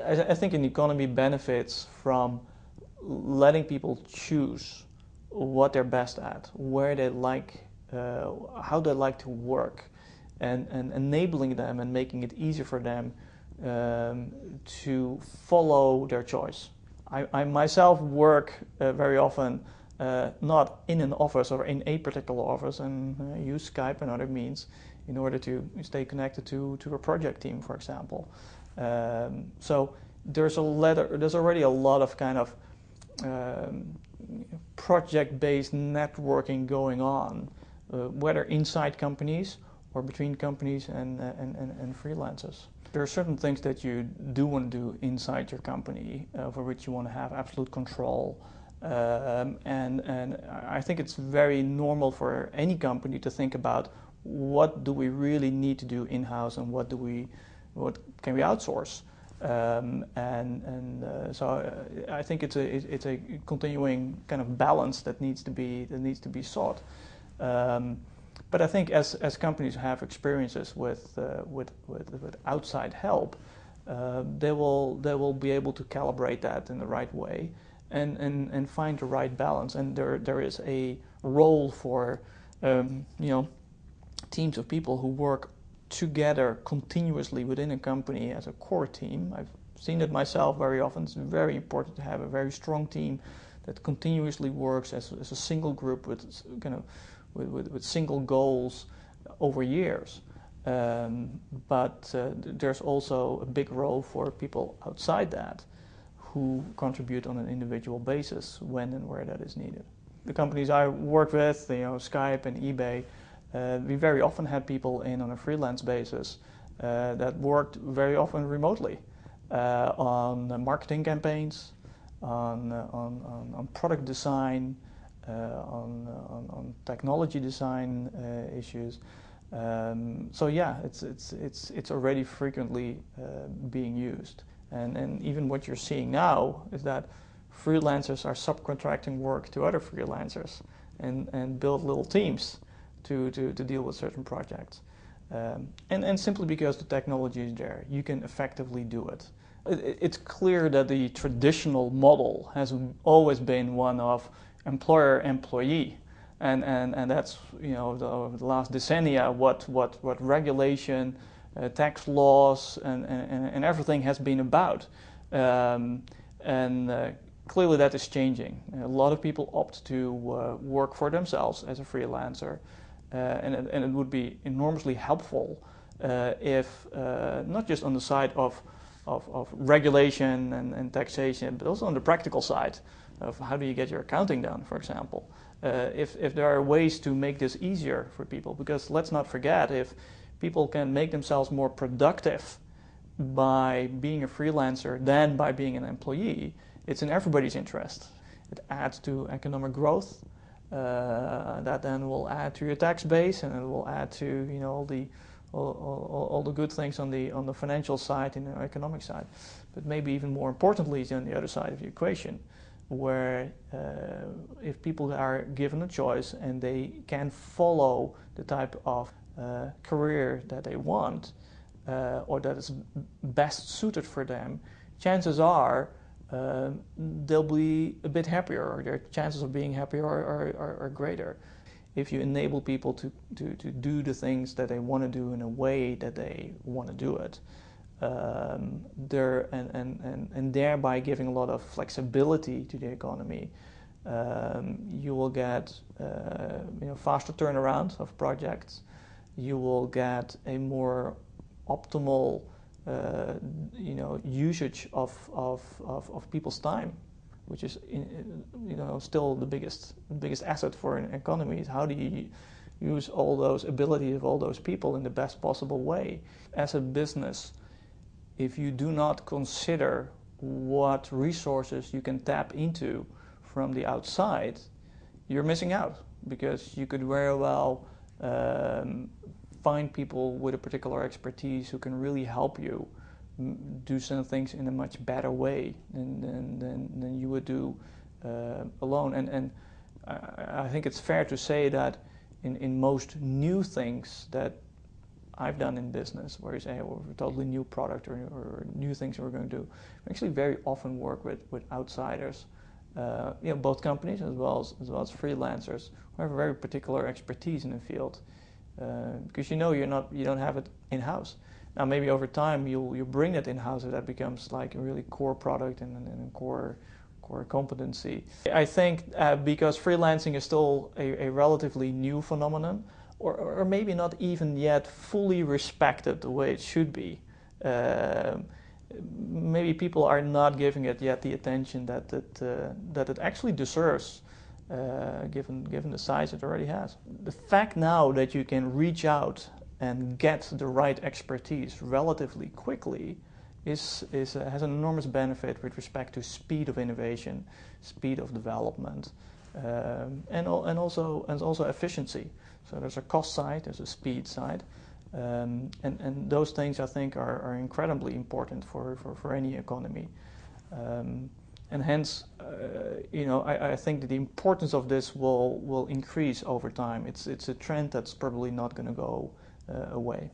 I think an economy benefits from letting people choose what they're best at, where they like, how they like to work, and enabling them and making it easier for them to follow their choice. I myself work very often not in an office or in a particular office, and use Skype and other means in order to stay connected to a project team, for example. So there's already a lot of kind of project-based networking going on, whether inside companies or between companies and freelancers. There are certain things that you do want to do inside your company for which you want to have absolute control. And I think it's very normal for any company to think about what do we really need to do in-house and what can we outsource. So I think it's a continuing kind of balance that needs to be sought. But I think as companies have experiences with outside help, they will be able to calibrate that in the right way and find the right balance. And there is a role for teams of people who work together continuously within a company as a core team. I've seen it myself very often. It's very important to have a very strong team that continuously works as a single group with single goals over years. But there's also a big role for people outside that who contribute on an individual basis when and where that is needed. The companies I work with, Skype and eBay, we very often had people in on a freelance basis that worked very often remotely on marketing campaigns, on product design, on technology design issues. So yeah, it's already frequently being used. And even what you're seeing now is that freelancers are subcontracting work to other freelancers and build little teams to deal with certain projects. And simply because the technology is there, you can effectively do it. It's clear that the traditional model has always been one of employer-employee. And that's, over the last decennia, what regulation, tax laws, and everything has been about. Clearly that is changing. A lot of people opt to work for themselves as a freelancer. And it would be enormously helpful if, not just on the side of regulation and taxation, but also on the practical side of how do you get your accounting done, for example. If there are ways to make this easier for people, because let's not forget, if people can make themselves more productive by being a freelancer than by being an employee, it's in everybody's interest. It adds to economic growth. That then will add to your tax base, and it will add to all the good things on the financial side and the economic side. But maybe even more importantly is on the other side of the equation, where if people are given a choice and they can follow the type of career that they want or that is best suited for them, chances are they'll be a bit happier, or their chances of being happier are greater. If you enable people to do the things that they want to do in a way that they want to do it, and thereby giving a lot of flexibility to the economy, you will get faster turnaround of projects. You will get a more optimal usage of people's time, which is still the biggest asset for an economy. Is how do you use all those abilities of all those people in the best possible way? As a business, if you do not consider what resources you can tap into from the outside, you're missing out, because you could very well find people with a particular expertise who can really help you do some things in a much better way than you would do alone. And I think it's fair to say that in most new things that I've done in business, where you say, well, we're a totally new product or new things we're going to do. We actually very often work with outsiders, both companies as well as freelancers who have a very particular expertise in the field, because you don't have it in house. Now maybe over time you'll bring that in house, and that becomes like a really core product and a core competency. I think because freelancing is still a relatively new phenomenon, or maybe not even yet fully respected the way it should be. Maybe people are not giving it yet the attention that it actually deserves, given the size it already has. The fact now that you can reach out and get the right expertise relatively quickly has an enormous benefit with respect to speed of innovation, speed of development, and also efficiency. So there's a cost side, there's a speed side, and those things I think are incredibly important for any economy, and hence I think that the importance of this will increase over time. It's a trend that's probably not going to go away.